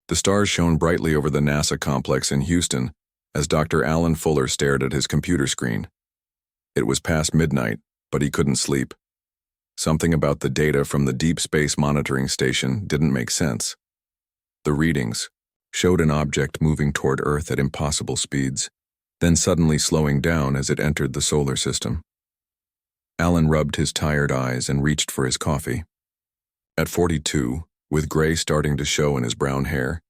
The stars shone brightly over the NASA complex in Houston as Dr. Alan Fuller stared at his computer screen. It was past midnight, but he couldn't sleep. Something about the data from the Deep Space Monitoring Station didn't make sense. The readings showed an object moving toward Earth at impossible speeds, then suddenly slowing down as it entered the solar system. Alan rubbed his tired eyes and reached for his coffee. At 42, with gray starting to show in his brown hair,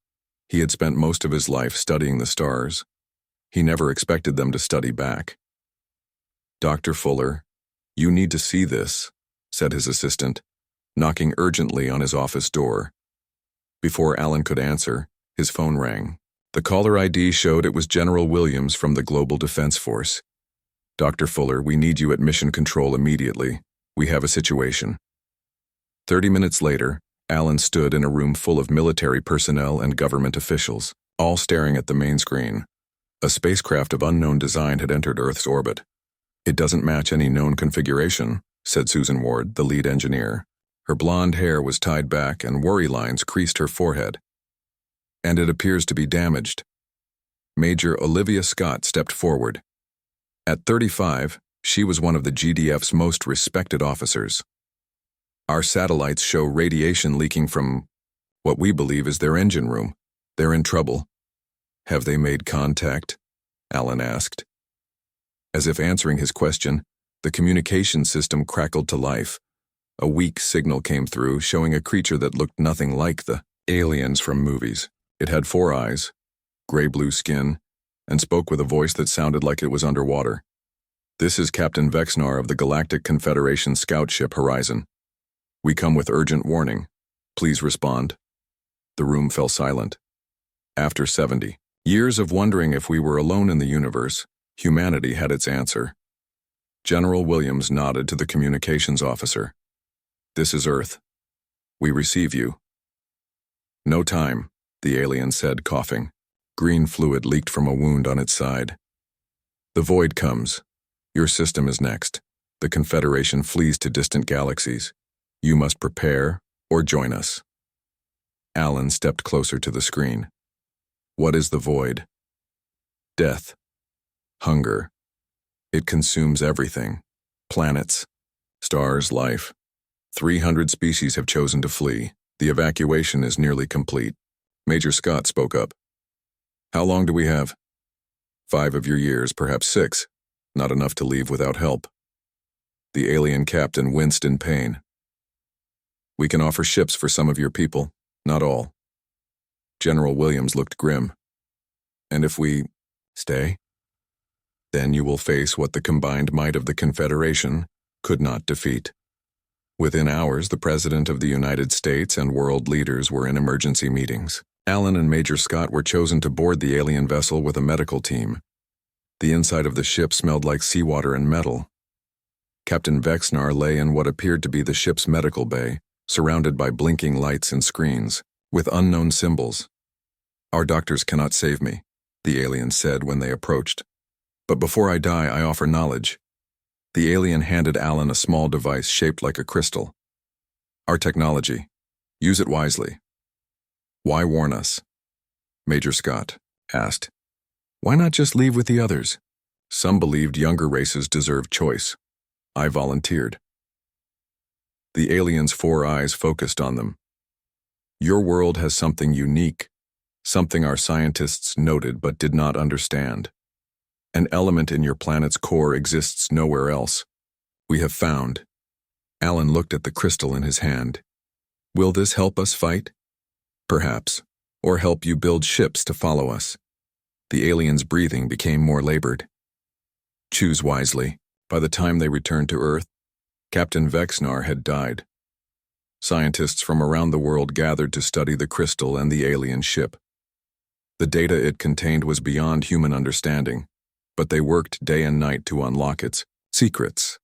he had spent most of his life studying the stars. He never expected them to study back. "Dr. Fuller, you need to see this," said his assistant, knocking urgently on his office door. Before Alan could answer, his phone rang. The caller ID showed it was General Williams from the Global Defense Force. "Dr. Fuller, we need you at Mission Control immediately. We have a situation." 30 minutes later, Alan stood in a room full of military personnel and government officials, all staring at the main screen. A spacecraft of unknown design had entered Earth's orbit. "It doesn't match any known configuration," said Susan Ward, the lead engineer. Her blonde hair was tied back and worry lines creased her forehead. "And it appears to be damaged." Major Olivia Scott stepped forward. At 35, she was one of the GDF's most respected officers. "Our satellites show radiation leaking from what we believe is their engine room. They're in trouble." "Have they made contact?" Alan asked. As if answering his question, the communication system crackled to life. A weak signal came through, showing a creature that looked nothing like the aliens from movies. It had 4 eyes, gray-blue skin, and spoke with a voice that sounded like it was underwater. "This is Captain Vexnar of the Galactic Confederation scout ship Horizon. We come with urgent warning. Please respond." The room fell silent. After 70 years of wondering if we were alone in the universe, humanity had its answer. General Williams nodded to the communications officer. "This is Earth. We receive you." "No time," the alien said, coughing. Green fluid leaked from a wound on its side. "The void comes. Your system is next. The Confederation flees to distant galaxies. You must prepare or join us." Alan stepped closer to the screen. "What is the void?" "Death. Hunger. It consumes everything. Planets, stars, life. 300 species have chosen to flee. The evacuation is nearly complete." Major Scott spoke up. "How long do we have?" 5 of your years, perhaps 6. Not enough to leave without help." The alien captain winced in pain. "We can offer ships for some of your people, not all." General Williams looked grim. "And if we stay? Then you will face what the combined might of the Confederation could not defeat." Within hours, the President of the United States and world leaders were in emergency meetings. Alan and Major Scott were chosen to board the alien vessel with a medical team. The inside of the ship smelled like seawater and metal. Captain Vexnar lay in what appeared to be the ship's medical bay, surrounded by blinking lights and screens, with unknown symbols. "Our doctors cannot save me," the alien said when they approached. "But before I die, I offer knowledge." The alien handed Alan a small device shaped like a crystal. "Our technology. Use it wisely." "Why warn us?" Major Scott asked. "Why not just leave with the others?" "Some believed younger races deserved choice. I volunteered." The alien's 4 eyes focused on them. "Your world has something unique, something our scientists noted but did not understand. An element in your planet's core exists nowhere else. We have found." Alan looked at the crystal in his hand. "Will this help us fight?" "Perhaps. Or help you build ships to follow us." The alien's breathing became more labored. "Choose wisely." By the time they returned to Earth, Captain Vexnar had died. Scientists from around the world gathered to study the crystal and the alien ship. The data it contained was beyond human understanding, but they worked day and night to unlock its secrets.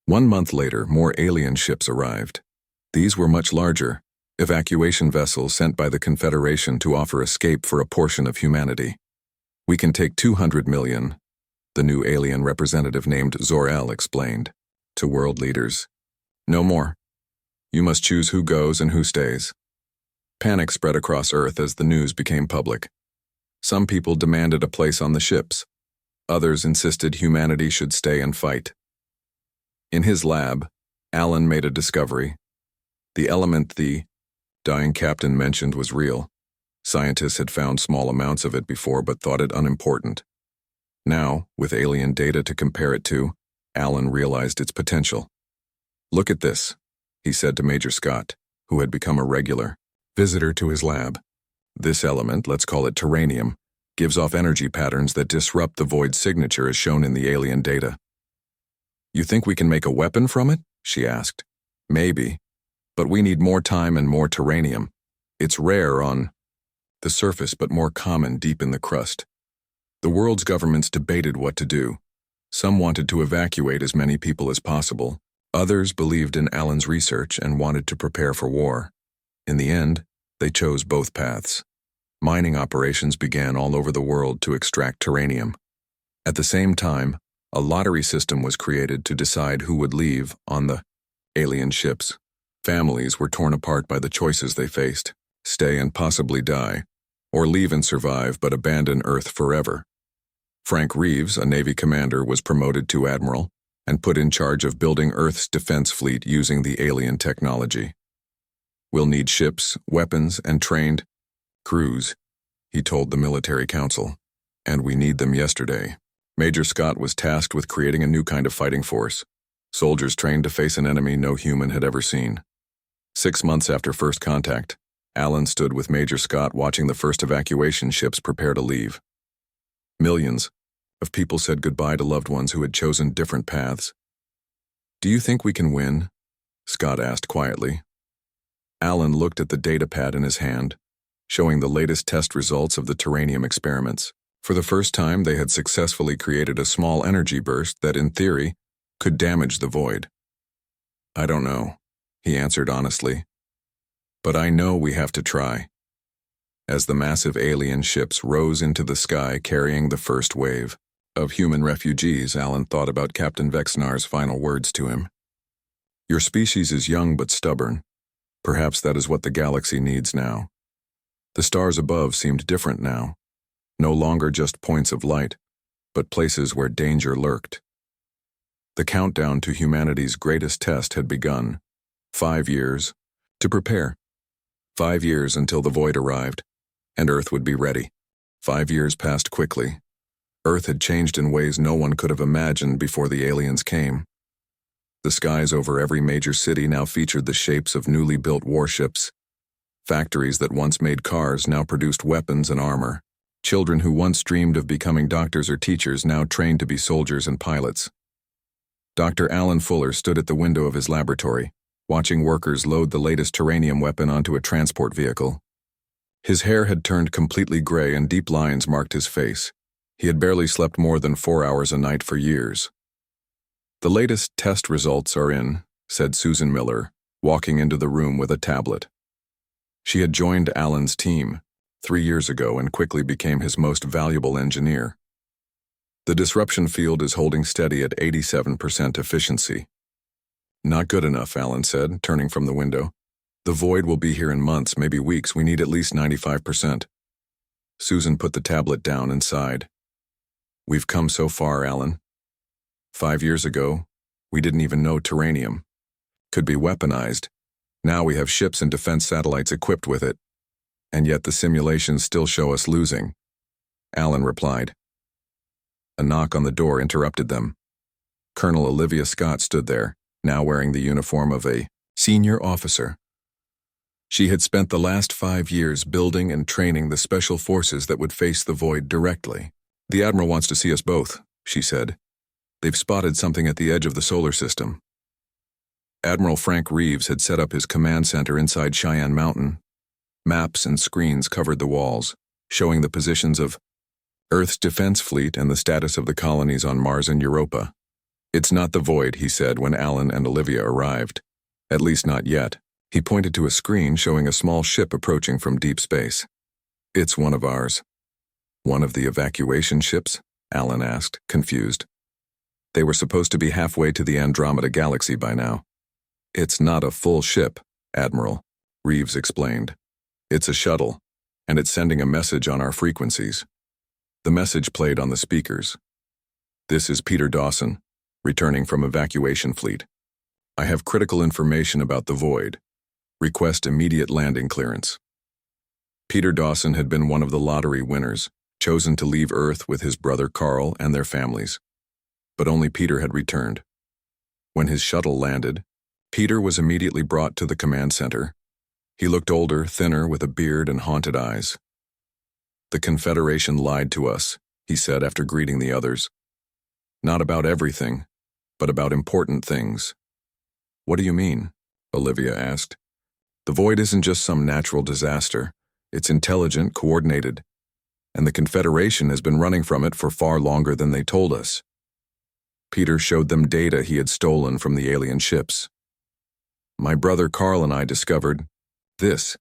1 month later, more alien ships arrived. These were much larger, evacuation vessels sent by the Confederation to offer escape for a portion of humanity. "We can take 200 million, the new alien representative named Zor-El explained to world leaders. "No more. You must choose who goes and who stays." Panic spread across Earth as the news became public. Some people demanded a place on the ships. Others insisted humanity should stay and fight. In his lab, Alan made a discovery. The element the dying captain mentioned was real. Scientists had found small amounts of it before but thought it unimportant. Now, with alien data to compare it to, Alan realized its potential. "Look at this," he said to Major Scott, who had become a regular visitor to his lab. "This element, let's call it terranium, gives off energy patterns that disrupt the void signature as shown in the alien data." "You think we can make a weapon from it?" she asked. "Maybe, but we need more time and more terranium. It's rare on the surface but more common deep in the crust." The world's governments debated what to do. Some wanted to evacuate as many people as possible. Others believed in Alan's research and wanted to prepare for war. In the end, they chose both paths. Mining operations began all over the world to extract terranium. At the same time, a lottery system was created to decide who would leave on the alien ships. Families were torn apart by the choices they faced: stay and possibly die, or leave and survive but abandon Earth forever. Frank Reeves, a Navy commander, was promoted to admiral and put in charge of building Earth's defense fleet using the alien technology. "We'll need ships, weapons, and trained crews," he told the military council, "and we need them yesterday." Major Scott was tasked with creating a new kind of fighting force, soldiers trained to face an enemy no human had ever seen. 6 months after first contact, Alan stood with Major Scott watching the first evacuation ships prepare to leave. Millions of people said goodbye to loved ones who had chosen different paths. "Do you think we can win?" Scott asked quietly. Alan looked at the data pad in his hand, showing the latest test results of the terranium experiments. For the first time, they had successfully created a small energy burst that, in theory, could damage the void. "I don't know," he answered honestly. "But I know we have to try." As the massive alien ships rose into the sky carrying the first wave of human refugees, Alan thought about Captain Vexnar's final words to him. "Your species is young but stubborn. Perhaps that is what the galaxy needs now." The stars above seemed different now, no longer just points of light, but places where danger lurked. The countdown to humanity's greatest test had begun. 5 years to prepare. 5 years until the void arrived, and Earth would be ready. 5 years passed quickly. Earth had changed in ways no one could have imagined before the aliens came. The skies over every major city now featured the shapes of newly built warships. Factories that once made cars now produced weapons and armor. Children who once dreamed of becoming doctors or teachers now trained to be soldiers and pilots. Dr. Alan Fuller stood at the window of his laboratory, watching workers load the latest terranium weapon onto a transport vehicle. His hair had turned completely gray and deep lines marked his face. He had barely slept more than 4 hours a night for years. "The latest test results are in," said Susan Miller, walking into the room with a tablet. She had joined Alan's team 3 years ago and quickly became his most valuable engineer. "The disruption field is holding steady at 87% efficiency." "Not good enough," Alan said, turning from the window. "The void will be here in months, maybe weeks. We need at least 95%. Susan put the tablet down and sighed. "We've come so far, Alan. 5 years ago, we didn't even know terranium could be weaponized. Now we have ships and defense satellites equipped with it. And yet the simulations still show us losing." Alan replied. A knock on the door interrupted them. Colonel Olivia Scott stood there, now wearing the uniform of a senior officer. She had spent the last 5 years building and training the special forces that would face the void directly. "The Admiral wants to see us both," she said. "They've spotted something at the edge of the solar system." Admiral Frank Reeves had set up his command center inside Cheyenne Mountain. Maps and screens covered the walls, showing the positions of Earth's defense fleet and the status of the colonies on Mars and Europa. "It's not the void," he said when Alan and Olivia arrived. "At least not yet." He pointed to a screen showing a small ship approaching from deep space. "It's one of ours." "One of the evacuation ships?" Alan asked, confused. "They were supposed to be halfway to the Andromeda Galaxy by now." "It's not a full ship, Admiral," Reeves explained. It's a shuttle, and it's sending a message on our frequencies. The message played on the speakers. This is Peter Dawson, returning from evacuation fleet. I have critical information about the void. Request immediate landing clearance. Peter Dawson had been one of the lottery winners, chosen to leave Earth with his brother Carl and their families. But only Peter had returned. When his shuttle landed, Peter was immediately brought to the command center. He looked older, thinner, with a beard and haunted eyes. "The Confederation lied to us," he said after greeting the others. "Not about everything, but about important things." "What do you mean?" Olivia asked. "The void isn't just some natural disaster. It's intelligent, coordinated, and the Confederation has been running from it for far longer than they told us." Peter showed them data he had stolen from the alien ships. "My brother Carl and I discovered this.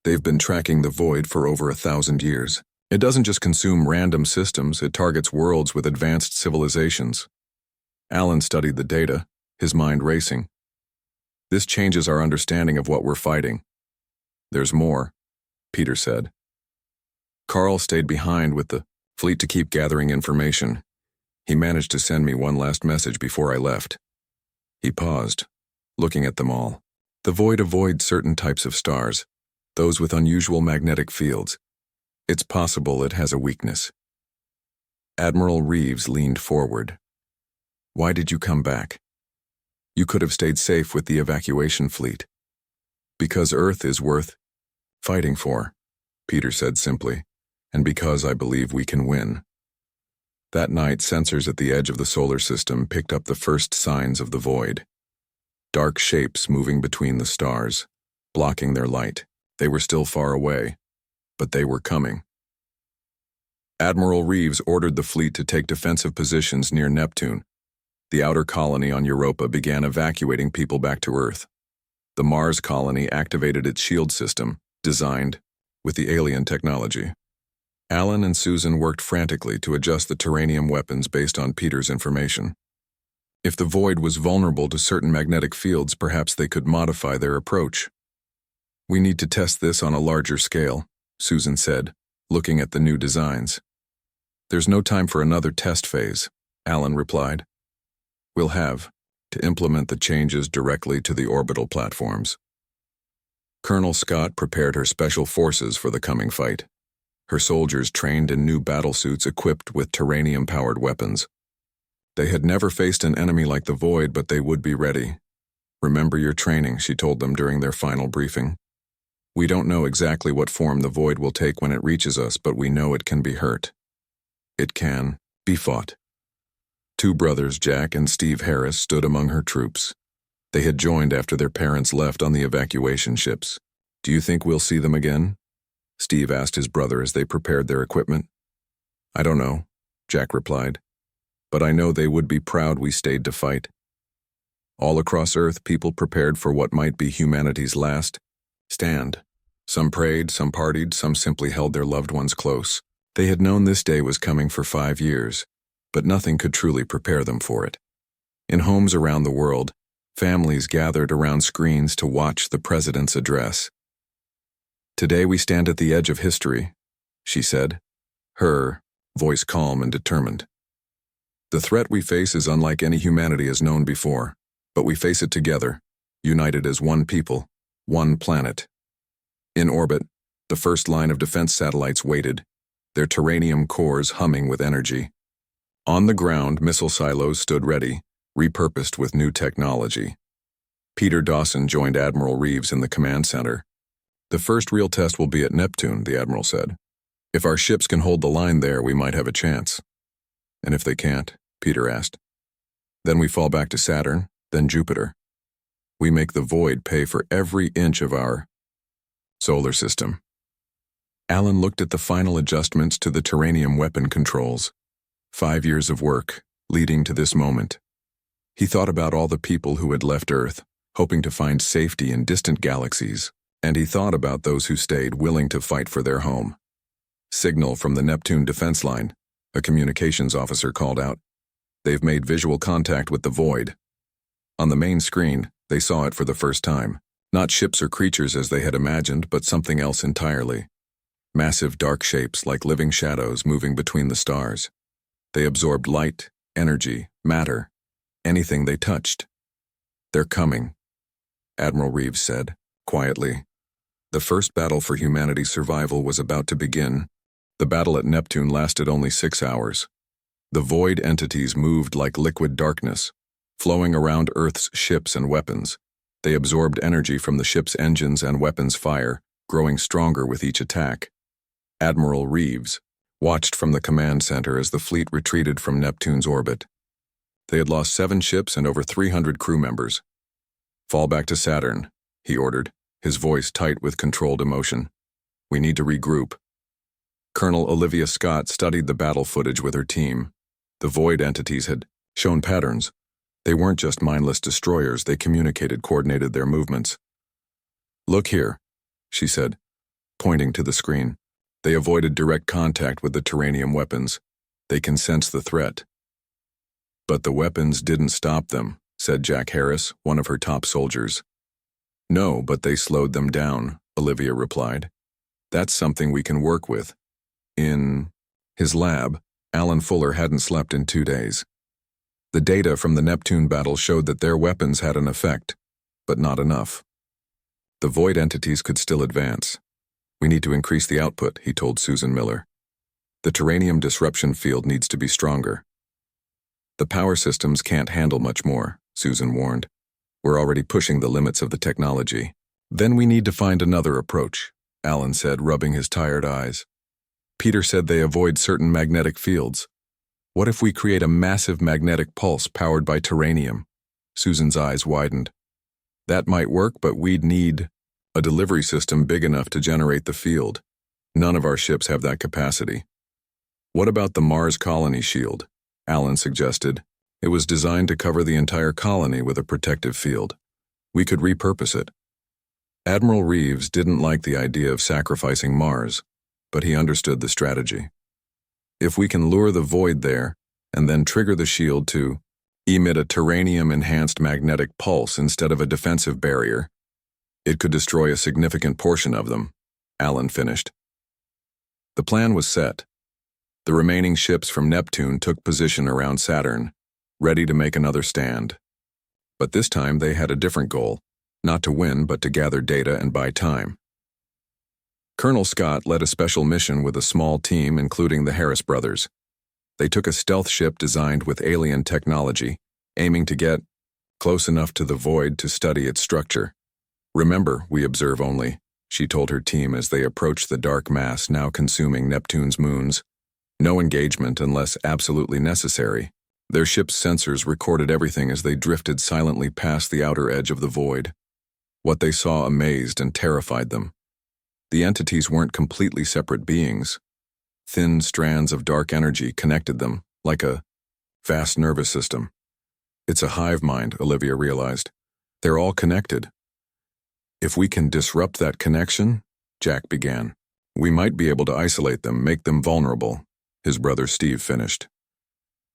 They've been tracking the void for over 1,000 years. It doesn't just consume random systems, it targets worlds with advanced civilizations." Alan studied the data, his mind racing. "This changes our understanding of what we're fighting." "There's more," Peter said. "Carl stayed behind with the fleet to keep gathering information. He managed to send me one last message before I left." He paused, looking at them all. "The void avoids certain types of stars, those with unusual magnetic fields. It's possible it has a weakness." Admiral Reeves leaned forward. "Why did you come back? You could have stayed safe with the evacuation fleet." "Because Earth is worth fighting for," Peter said simply, "and because I believe we can win." That night, sensors at the edge of the solar system picked up the first signs of the void. Dark shapes moving between the stars, blocking their light. They were still far away, but they were coming. Admiral Reeves ordered the fleet to take defensive positions near Neptune. The outer colony on Europa began evacuating people back to Earth. The Mars colony activated its shield system, designed with the alien technology. Alan and Susan worked frantically to adjust the terranium weapons based on Peter's information. If the void was vulnerable to certain magnetic fields, perhaps they could modify their approach. "We need to test this on a larger scale," Susan said, looking at the new designs. "There's no time for another test phase," Alan replied. "We'll have to implement the changes directly to the orbital platforms." Colonel Scott prepared her special forces for the coming fight. Her soldiers trained in new battlesuits equipped with terranium-powered weapons. They had never faced an enemy like the void, but they would be ready. "Remember your training," she told them during their final briefing. "We don't know exactly what form the void will take when it reaches us, but we know it can be hurt. It can be fought." Two brothers, Jack and Steve Harris, stood among her troops. They had joined after their parents left on the evacuation ships. "Do you think we'll see them again?" Steve asked his brother as they prepared their equipment. "I don't know," Jack replied. "But I know they would be proud we stayed to fight." All across Earth, people prepared for what might be humanity's last stand. Some prayed, some partied, some simply held their loved ones close. They had known this day was coming for 5 years, but nothing could truly prepare them for it. In homes around the world, families gathered around screens to watch the president's address. "Today we stand at the edge of history," she said, her voice calm and determined. "The threat we face is unlike any humanity has known before, but we face it together, united as one people, one planet." In orbit, the first line of defense satellites waited, their terranium cores humming with energy. On the ground, missile silos stood ready, repurposed with new technology. Peter Dawson joined Admiral Reeves in the command center. "The first real test will be at Neptune," the Admiral said. "If our ships can hold the line there, we might have a chance." "And if they can't?" Peter asked. "Then we fall back to Saturn, then Jupiter. We make the void pay for every inch of our solar system." Alan looked at the final adjustments to the terranium weapon controls. 5 years of work, leading to this moment. He thought about all the people who had left Earth, hoping to find safety in distant galaxies, and he thought about those who stayed willing to fight for their home. "Signal from the Neptune defense line," a communications officer called out. "They've made visual contact with the void." On the main screen, they saw it for the first time. Not ships or creatures as they had imagined, but something else entirely. Massive dark shapes like living shadows moving between the stars. They absorbed light, energy, matter, anything they touched. "They're coming," Admiral Reeves said, quietly. The first battle for humanity's survival was about to begin. The battle at Neptune lasted only 6 hours. The void entities moved like liquid darkness, flowing around Earth's ships and weapons. They absorbed energy from the ship's engines and weapons fire, growing stronger with each attack. Admiral Reeves watched from the command center as the fleet retreated from Neptune's orbit. They had lost 7 ships and over 300 crew members. "Fall back to Saturn," he ordered, his voice tight with controlled emotion. "We need to regroup." Colonel Olivia Scott studied the battle footage with her team. The void entities had shown patterns. They weren't just mindless destroyers, they coordinated their movements. "Look here," she said, pointing to the screen. "They avoided direct contact with the Terranium weapons. They can sense the threat." "But the weapons didn't stop them," said Jack Harris, one of her top soldiers. "No, but they slowed them down," Olivia replied. "That's something we can work with." In his lab, Alan Fuller hadn't slept in 2 days. The data from the Neptune battle showed that their weapons had an effect, but not enough. The void entities could still advance. "We need to increase the output," he told Susan Miller. "The Terranium disruption field needs to be stronger." "The power systems can't handle much more," Susan warned. "We're already pushing the limits of the technology." "Then we need to find another approach," Alan said, rubbing his tired eyes. "Peter said they avoid certain magnetic fields. What if we create a massive magnetic pulse powered by Terranium?" Susan's eyes widened. "That might work, but we'd need a delivery system big enough to generate the field. None of our ships have that capacity." "What about the Mars colony shield?" Alan suggested. "It was designed to cover the entire colony with a protective field. We could repurpose it." Admiral Reeves didn't like the idea of sacrificing Mars, but he understood the strategy. "If we can lure the void there, and then trigger the shield to emit a Terranium-enhanced magnetic pulse instead of a defensive barrier, it could destroy a significant portion of them," Alan finished. The plan was set. The remaining ships from Neptune took position around Saturn, ready to make another stand. But this time they had a different goal, not to win but to gather data and buy time. Colonel Scott led a special mission with a small team including the Harris brothers. They took a stealth ship designed with alien technology, aiming to get close enough to the void to study its structure. "Remember, we observe only," she told her team as they approached the dark mass now consuming Neptune's moons. "No engagement unless absolutely necessary." Their ship's sensors recorded everything as they drifted silently past the outer edge of the void. What they saw amazed and terrified them. The entities weren't completely separate beings. Thin strands of dark energy connected them, like a vast nervous system. "It's a hive mind," Olivia realized. "They're all connected." "If we can disrupt that connection," Jack began, "we might be able to isolate them, make them vulnerable," his brother Steve finished.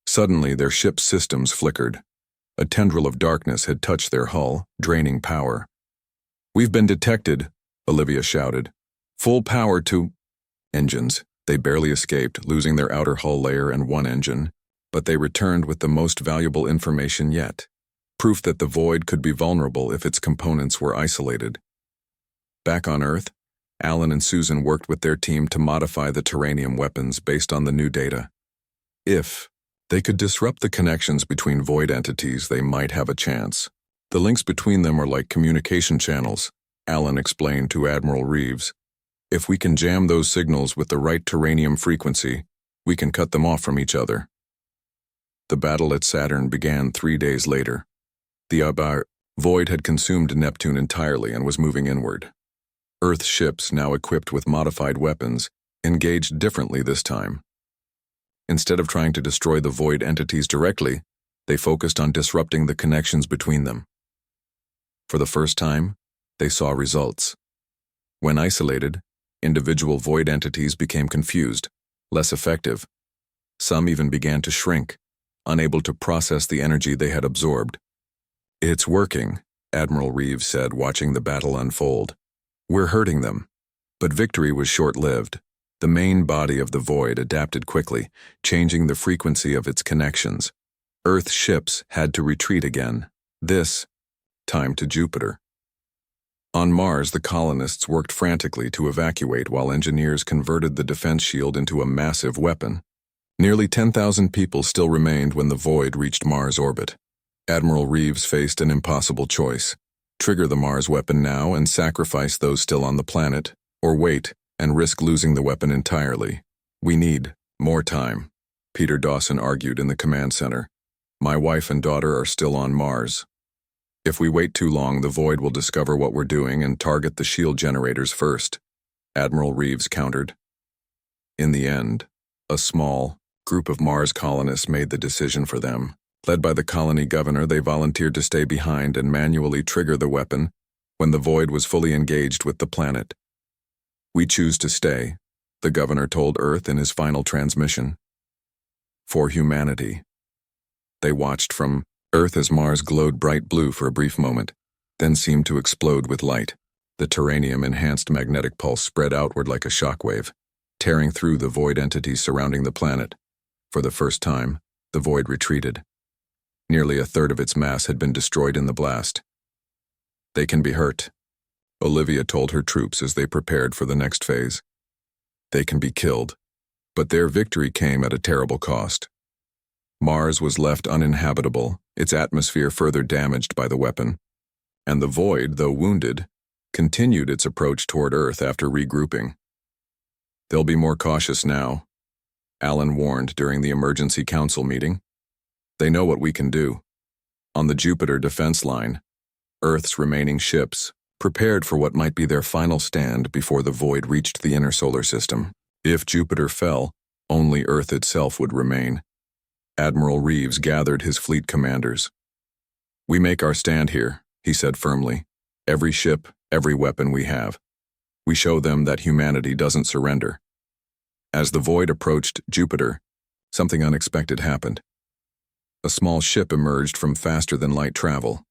Suddenly, their ship's systems flickered. A tendril of darkness had touched their hull, draining power. "We've been detected," Olivia shouted. "Full power to..." Engines. They barely escaped, losing their outer hull layer and one engine, but they returned with the most valuable information yet. Proof that the void could be vulnerable if its components were isolated. Back on Earth, Alan and Susan worked with their team to modify the Terranium weapons based on the new data. If they could disrupt the connections between void entities, they might have a chance. "The links between them are like communication channels," Alan explained to Admiral Reeves. "If we can jam those signals with the right Terranium frequency, we can cut them off from each other." The battle at Saturn began 3 days later. The void had consumed Neptune entirely and was moving inward. Earth ships, now equipped with modified weapons, engaged differently this time. Instead of trying to destroy the void entities directly, they focused on disrupting the connections between them. For the first time, they saw results. When isolated, individual void entities became confused, less effective. Some even began to shrink, unable to process the energy they had absorbed. "It's working," Admiral Reeves said, watching the battle unfold. "We're hurting them." But victory was short-lived. The main body of the void adapted quickly, changing the frequency of its connections. Earth ships had to retreat again. This time to Jupiter. On Mars, the colonists worked frantically to evacuate while engineers converted the defense shield into a massive weapon. Nearly 10,000 people still remained when the void reached Mars orbit. Admiral Reeves faced an impossible choice: trigger the Mars weapon now and sacrifice those still on the planet, or wait and risk losing the weapon entirely. "We need more time," Peter Dawson argued in the command center. "My wife and daughter are still on Mars. If we wait too long, the void will discover what we're doing and target the shield generators first," Admiral Reeves countered. In the end, a small group of Mars colonists made the decision for them. Led by the colony governor, they volunteered to stay behind and manually trigger the weapon when the void was fully engaged with the planet. "We choose to stay," the governor told Earth in his final transmission. "For humanity." They watched from Earth as Mars glowed bright blue for a brief moment, then seemed to explode with light. The terranium-enhanced magnetic pulse spread outward like a shockwave, tearing through the void entities surrounding the planet. For the first time, the void retreated. Nearly a third of its mass had been destroyed in the blast. "They can be hurt," Olivia told her troops as they prepared for the next phase. "They can be killed." But their victory came at a terrible cost. Mars was left uninhabitable, its atmosphere further damaged by the weapon. And the void, though wounded, continued its approach toward Earth after regrouping. "They'll be more cautious now," Alan warned during the emergency council meeting. "They know what we can do." On the Jupiter defense line, Earth's remaining ships prepared for what might be their final stand before the void reached the inner solar system. If Jupiter fell, only Earth itself would remain. Admiral Reeves gathered his fleet commanders. "We make our stand here," he said firmly. "Every ship, every weapon we have. We show them that humanity doesn't surrender." As the void approached Jupiter, something unexpected happened. A small ship emerged from faster-than-light travel.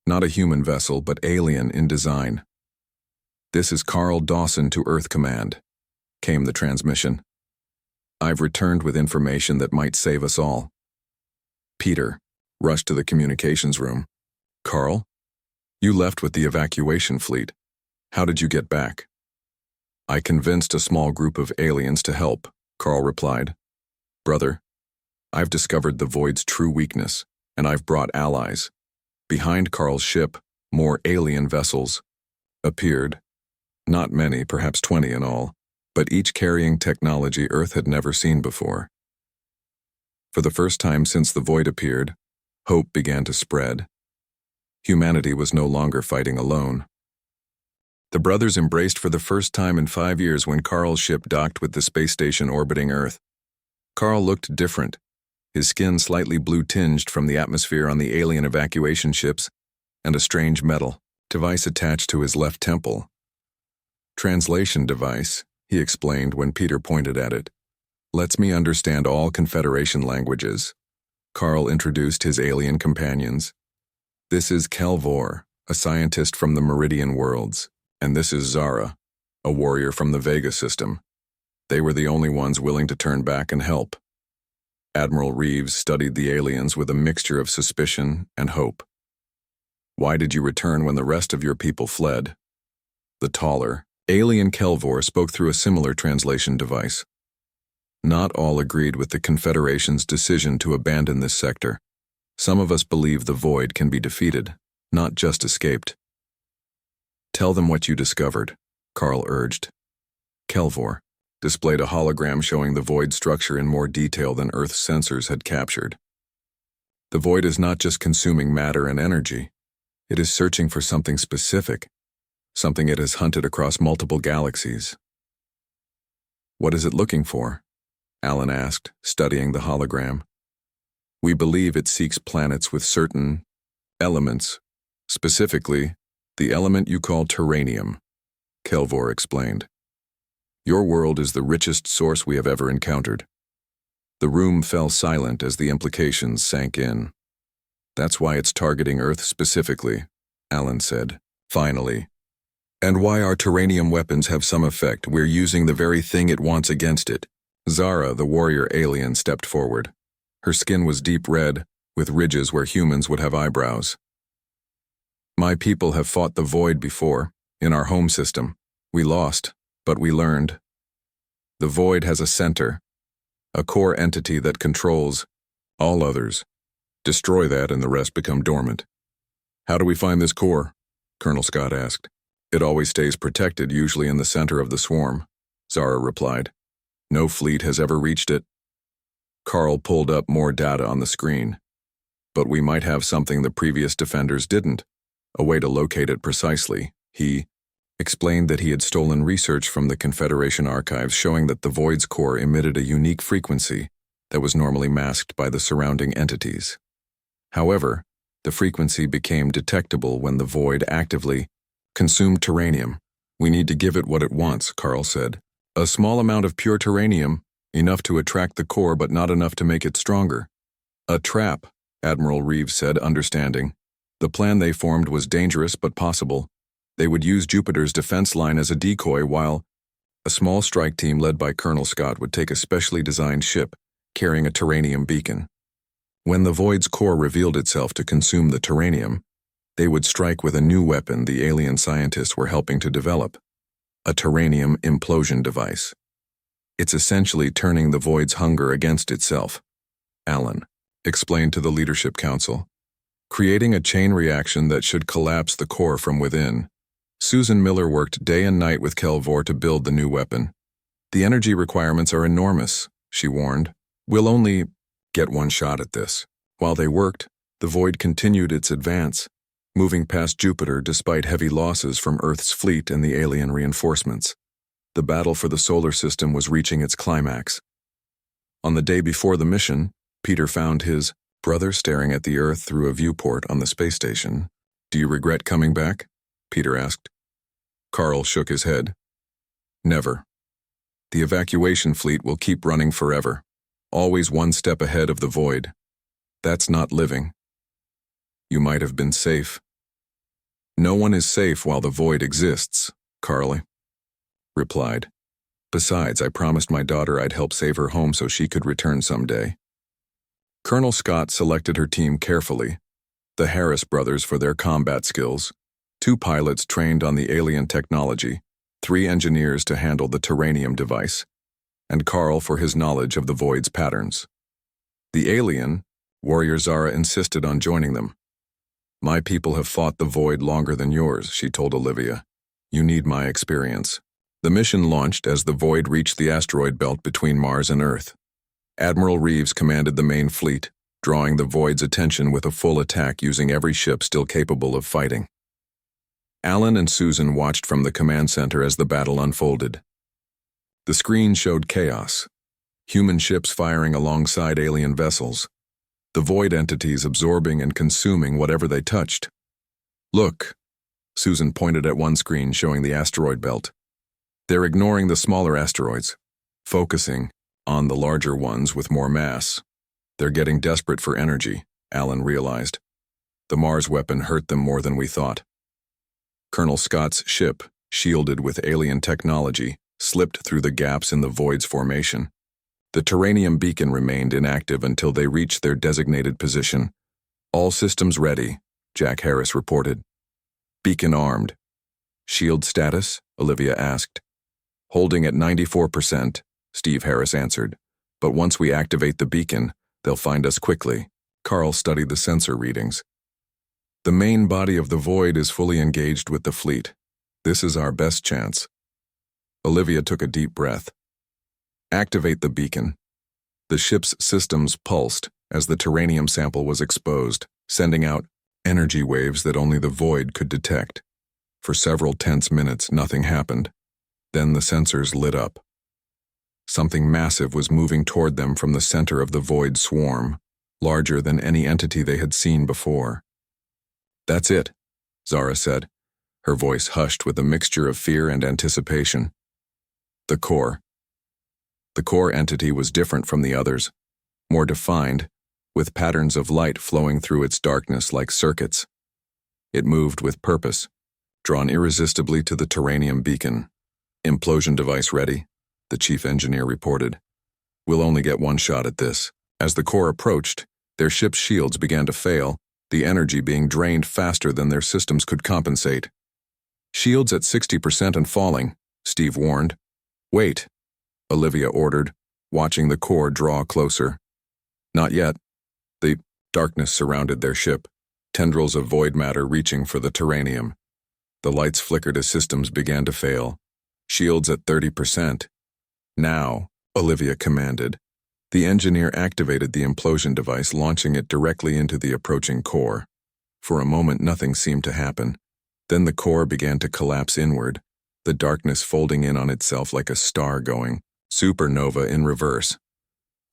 Not a human vessel, but alien in design. "This is Carl Dawson to Earth Command," came the transmission. "I've returned with information that might save us all." Peter rushed to the communications room. "Carl? You left with the evacuation fleet. How did you get back?" "I convinced a small group of aliens to help," Carl replied. "Brother, I've discovered the void's true weakness, and I've brought allies." Behind Carl's ship, more alien vessels appeared. Not many, perhaps 20 in all, but each carrying technology Earth had never seen before. For the first time since the void appeared, hope began to spread. Humanity was no longer fighting alone. The brothers embraced for the first time in 5 years when Carl's ship docked with the space station orbiting Earth. Carl looked different, his skin slightly blue-tinged from the atmosphere on the alien evacuation ships, and a strange metal device attached to his left temple. "Translation device," he explained when Peter pointed at it. "Lets me understand all Confederation languages." Carl introduced his alien companions. "This is Kelvor, a scientist from the Meridian worlds, and this is Zara, a warrior from the Vega system. They were the only ones willing to turn back and help." Admiral Reeves studied the aliens with a mixture of suspicion and hope. "Why did you return when the rest of your people fled?" The taller, alien Kelvor spoke through a similar translation device. "Not all agreed with the Confederation's decision to abandon this sector. Some of us believe the void can be defeated, not just escaped." "Tell them what you discovered," Carl urged. Kelvor displayed a hologram showing the void structure in more detail than Earth's sensors had captured. "The void is not just consuming matter and energy. It is searching for something specific, something it has hunted across multiple galaxies." "What is it looking for?" Alan asked, studying the hologram. "We believe it seeks planets with certain elements, specifically the element you call terranium," Kelvor explained. "Your world is the richest source we have ever encountered." The room fell silent as the implications sank in. "That's why it's targeting Earth specifically," Alan said, finally. And why our terranium weapons have some effect, we're using the very thing it wants against it. Zara, the warrior alien, stepped forward. Her skin was deep red, with ridges where humans would have eyebrows. My people have fought the void before, in our home system. We lost, but we learned. The void has a center, a core entity that controls all others. Destroy that and the rest become dormant. How do we find this core? Colonel Scott asked. It always stays protected, usually in the center of the swarm, Zara replied. No fleet has ever reached it. Carl pulled up more data on the screen. But we might have something the previous defenders didn't, a way to locate it precisely. He explained that he had stolen research from the Confederation archives showing that the Void's core emitted a unique frequency that was normally masked by the surrounding entities. However, the frequency became detectable when the Void actively consumed terranium. We need to give it what it wants, Carl said. A small amount of pure terranium, enough to attract the core but not enough to make it stronger. A trap, Admiral Reeves said, understanding. The plan they formed was dangerous but possible. They would use Jupiter's defense line as a decoy while a small strike team led by Colonel Scott would take a specially designed ship carrying a terranium beacon. When the Void's core revealed itself to consume the terranium, they would strike with a new weapon the alien scientists were helping to develop, a terranium implosion device. It's essentially turning the Void's hunger against itself, Alan explained to the Leadership Council, creating a chain reaction that should collapse the core from within. Susan Miller worked day and night with Kelvor to build the new weapon. The energy requirements are enormous, she warned. We'll only get one shot at this. While they worked, the Void continued its advance, moving past Jupiter despite heavy losses from Earth's fleet and the alien reinforcements. The battle for the solar system was reaching its climax. On the day before the mission, Peter found his brother staring at the Earth through a viewport on the space station. Do you regret coming back? Peter asked. Carl shook his head. Never. The evacuation fleet will keep running forever, always one step ahead of the Void. That's not living. You might have been safe. No one is safe while the Void exists, Carl replied. Besides, I promised my daughter I'd help save her home so she could return someday. Colonel Scott selected her team carefully, the Harris brothers for their combat skills, 2 pilots trained on the alien technology, 3 engineers to handle the terranium device, and Carl for his knowledge of the Void's patterns. The alien, Warrior Zara, insisted on joining them. My people have fought the Void longer than yours, she told Olivia. You need my experience. The mission launched as the Void reached the asteroid belt between Mars and Earth. Admiral Reeves commanded the main fleet, drawing the Void's attention with a full attack using every ship still capable of fighting. Alan and Susan watched from the command center as the battle unfolded. The screen showed chaos, human ships firing alongside alien vessels, the Void entities absorbing and consuming whatever they touched. Look, Susan pointed at one screen showing the asteroid belt. They're ignoring the smaller asteroids, focusing on the larger ones with more mass. They're getting desperate for energy, Alan realized. The Mars weapon hurt them more than we thought. Colonel Scott's ship, shielded with alien technology, slipped through the gaps in the Void's formation. The terranium beacon remained inactive until they reached their designated position. All systems ready, Jack Harris reported. Beacon armed. Shield status? Olivia asked. Holding at 94%, Steve Harris answered. But once we activate the beacon, they'll find us quickly. Carl studied the sensor readings. The main body of the Void is fully engaged with the fleet. This is our best chance. Olivia took a deep breath. Activate the beacon. The ship's systems pulsed as the terranium sample was exposed, sending out energy waves that only the Void could detect. For several tense minutes, nothing happened. Then the sensors lit up. Something massive was moving toward them from the center of the Void swarm, larger than any entity they had seen before. That's it, Zara said, her voice hushed with a mixture of fear and anticipation. The core. The core entity was different from the others, more defined, with patterns of light flowing through its darkness like circuits. It moved with purpose, drawn irresistibly to the Terranium beacon. "Implosion device ready," the chief engineer reported. "We'll only get one shot at this." As the core approached, their ship's shields began to fail, the energy being drained faster than their systems could compensate. "Shields at 60% and falling," Steve warned. "Wait," Olivia ordered, watching the core draw closer. "Not yet." The darkness surrounded their ship, tendrils of void matter reaching for the Terranium. The lights flickered as systems began to fail. "Shields at 30%. Now," Olivia commanded. The engineer activated the implosion device, launching it directly into the approaching core. For a moment, nothing seemed to happen. Then the core began to collapse inward, the darkness folding in on itself like a star-going supernova in reverse.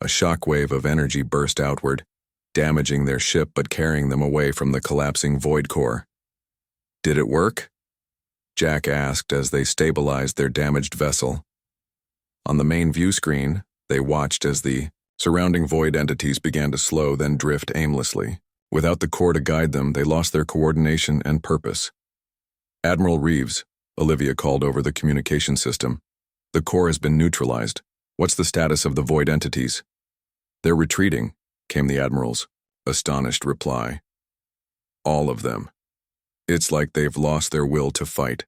A shockwave of energy burst outward, damaging their ship but carrying them away from the collapsing void core. "Did it work?" Jack asked as they stabilized their damaged vessel. On the main view screen, they watched as the surrounding void entities began to slow, then drift aimlessly. Without the core to guide them, they lost their coordination and purpose. "Admiral Reeves," Olivia called over the communication system. "The core has been neutralized. What's the status of the void entities?" "They're retreating," came the Admiral's astonished reply. "All of them. It's like they've lost their will to fight."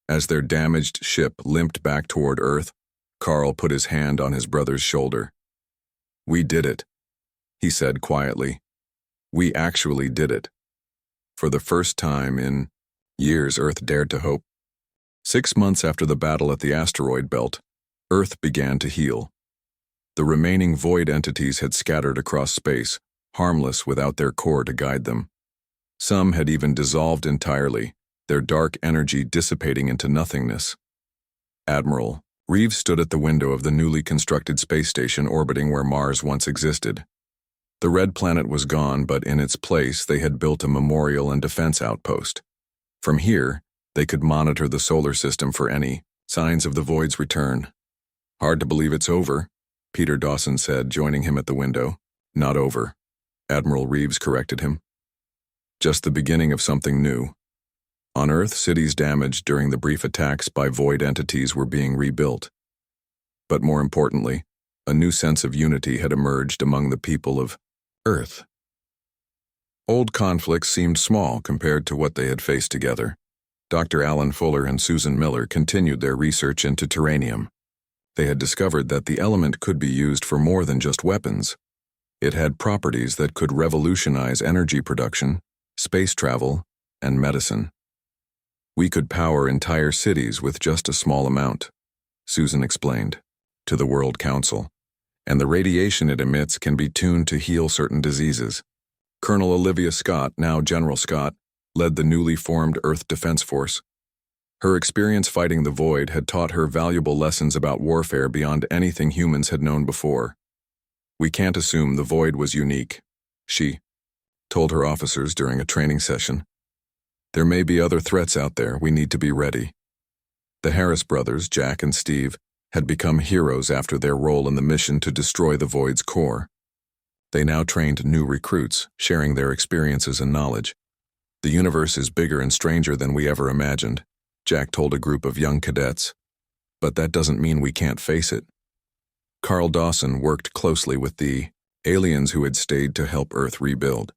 As their damaged ship limped back toward Earth, Carl put his hand on his brother's shoulder. "We did it," he said quietly. "We actually did it. For the first time in years, Earth dared to hope." 6 months after the battle at the asteroid belt, Earth began to heal. The remaining void entities had scattered across space, harmless without their core to guide them. Some had even dissolved entirely, their dark energy dissipating into nothingness. Admiral Reeves stood at the window of the newly constructed space station orbiting where Mars once existed. The red planet was gone, but in its place they had built a memorial and defense outpost. From here, they could monitor the solar system for any signs of the void's return. "Hard to believe it's over," Peter Dawson said, joining him at the window. "Not over," Admiral Reeves corrected him. "Just the beginning of something new." On Earth, cities damaged during the brief attacks by void entities were being rebuilt. But more importantly, a new sense of unity had emerged among the people of Earth. Old conflicts seemed small compared to what they had faced together. Dr. Alan Fuller and Susan Miller continued their research into Terranium. They had discovered that the element could be used for more than just weapons. It had properties that could revolutionize energy production, space travel, and medicine. "We could power entire cities with just a small amount," Susan explained, to the World Council, "and the radiation it emits can be tuned to heal certain diseases." Colonel Olivia Scott, now General Scott, led the newly formed Earth Defense Force. Her experience fighting the Void had taught her valuable lessons about warfare beyond anything humans had known before. "We can't assume the Void was unique," she told her officers during a training session. "There may be other threats out there. We need to be ready." The Harris brothers, Jack and Steve, had become heroes after their role in the mission to destroy the Void's core. They now trained new recruits, sharing their experiences and knowledge. "The universe is bigger and stranger than we ever imagined," Jack told a group of young cadets. "But that doesn't mean we can't face it." Carl Dawson worked closely with the aliens who had stayed to help Earth rebuild.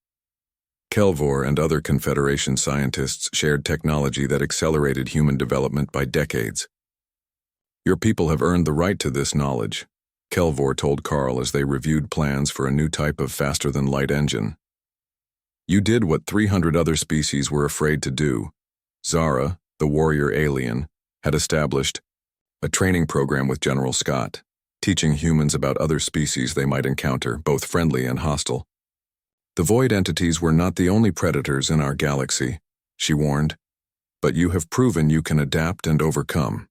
Kelvor and other Confederation scientists shared technology that accelerated human development by decades. "Your people have earned the right to this knowledge," Kelvor told Carl as they reviewed plans for a new type of faster-than-light engine. "You did what 300 other species were afraid to do." Zara, the warrior alien, had established a training program with General Scott, teaching humans about other species they might encounter, both friendly and hostile. "The void entities were not the only predators in our galaxy," she warned, "but you have proven you can adapt and overcome."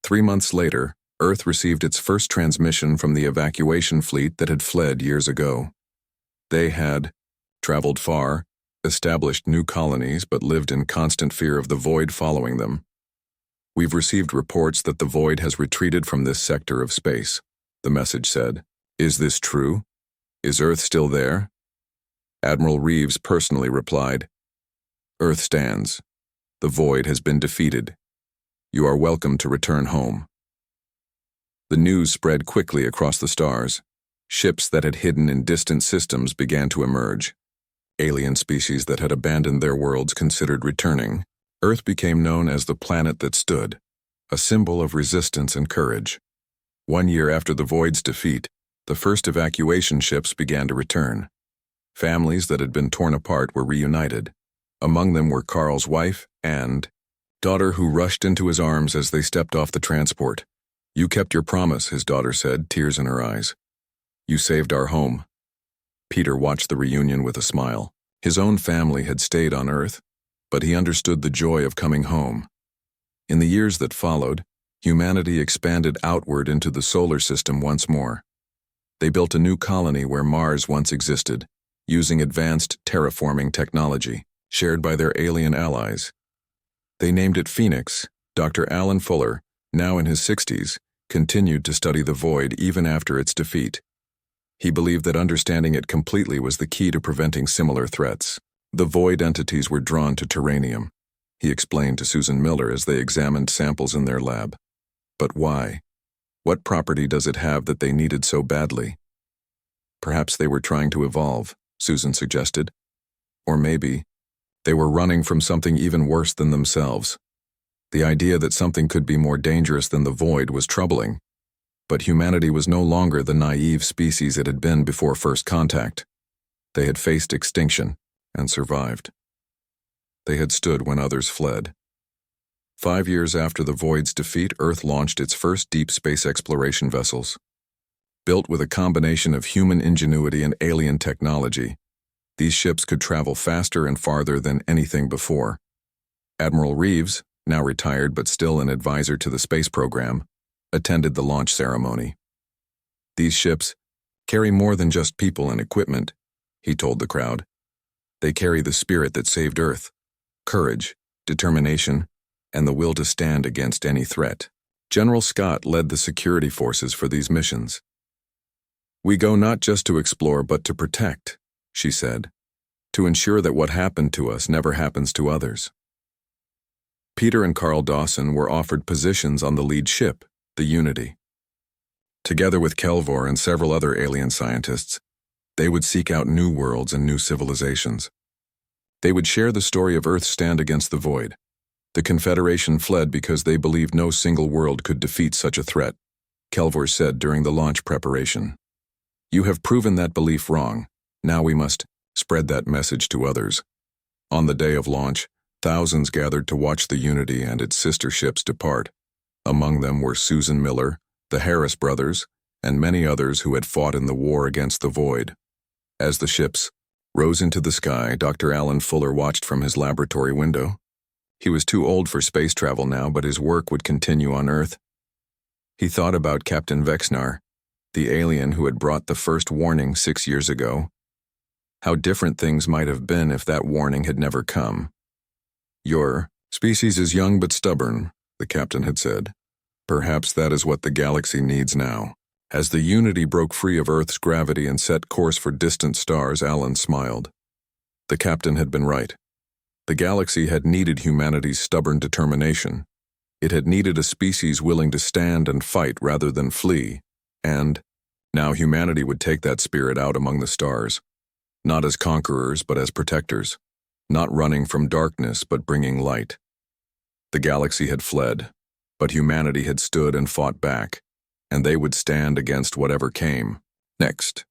3 months later, Earth received its first transmission from the evacuation fleet that had fled years ago. They had traveled far, established new colonies, but lived in constant fear of the Void following them. "We've received reports that the Void has retreated from this sector of space," the message said. "Is this true? Is Earth still there?" Admiral Reeves personally replied, "Earth stands. The void has been defeated. You are welcome to return home." The news spread quickly across the stars. Ships that had hidden in distant systems began to emerge. Alien species that had abandoned their worlds considered returning. Earth became known as the planet that stood, a symbol of resistance and courage. 1 year after the Void's defeat, the first evacuation ships began to return. Families that had been torn apart were reunited. Among them were Carl's wife and daughter, who rushed into his arms as they stepped off the transport. "You kept your promise," his daughter said, tears in her eyes. "You saved our home." Peter watched the reunion with a smile. His own family had stayed on Earth, but he understood the joy of coming home. In the years that followed, humanity expanded outward into the solar system once more. They built a new colony where Mars once existed, using advanced terraforming technology shared by their alien allies. They named it Phoenix. Dr. Alan Fuller, now in his 60s, continued to study the Void even after its defeat. He believed that understanding it completely was the key to preventing similar threats. The Void entities were drawn to Terranium, he explained to Susan Miller as they examined samples in their lab. But why? What property does it have that they needed so badly? Perhaps they were trying to evolve, Susan suggested. Or maybe they were running from something even worse than themselves. The idea that something could be more dangerous than the Void was troubling. But humanity was no longer the naive species it had been before first contact. They had faced extinction and survived. They had stood when others fled. 5 years after the Void's defeat, Earth launched its first deep space exploration vessels. Built with a combination of human ingenuity and alien technology, these ships could travel faster and farther than anything before. Admiral Reeves, now retired but still an advisor to the space program, attended the launch ceremony. "These ships carry more than just people and equipment," he told the crowd. "They carry the spirit that saved Earth, courage, determination, and the will to stand against any threat." General Scott led the security forces for these missions. "We go not just to explore but to protect," she said, "to ensure that what happened to us never happens to others." Peter and Carl Dawson were offered positions on the lead ship, the Unity. Together with Kelvor and several other alien scientists, they would seek out new worlds and new civilizations. They would share the story of Earth's stand against the Void. The Confederation fled because they believed no single world could defeat such a threat, Kelvor said during the launch preparation. "You have proven that belief wrong. Now we must spread that message to others." On the day of launch, thousands gathered to watch the Unity and its sister ships depart. Among them were Susan Miller, the Harris brothers, and many others who had fought in the war against the Void. As the ships rose into the sky, Dr. Alan Fuller watched from his laboratory window. He was too old for space travel now, but his work would continue on Earth. He thought about Captain Vexnar, the alien who had brought the first warning 6 years ago. How different things might have been if that warning had never come. "Your species is young but stubborn," the captain had said. "Perhaps that is what the galaxy needs now." As the Unity broke free of Earth's gravity and set course for distant stars, Alan smiled. The captain had been right. The galaxy had needed humanity's stubborn determination. It had needed a species willing to stand and fight rather than flee, and now humanity would take that spirit out among the stars, not as conquerors but as protectors, not running from darkness but bringing light. The galaxy had fled, but humanity had stood and fought back, and they would stand against whatever came next.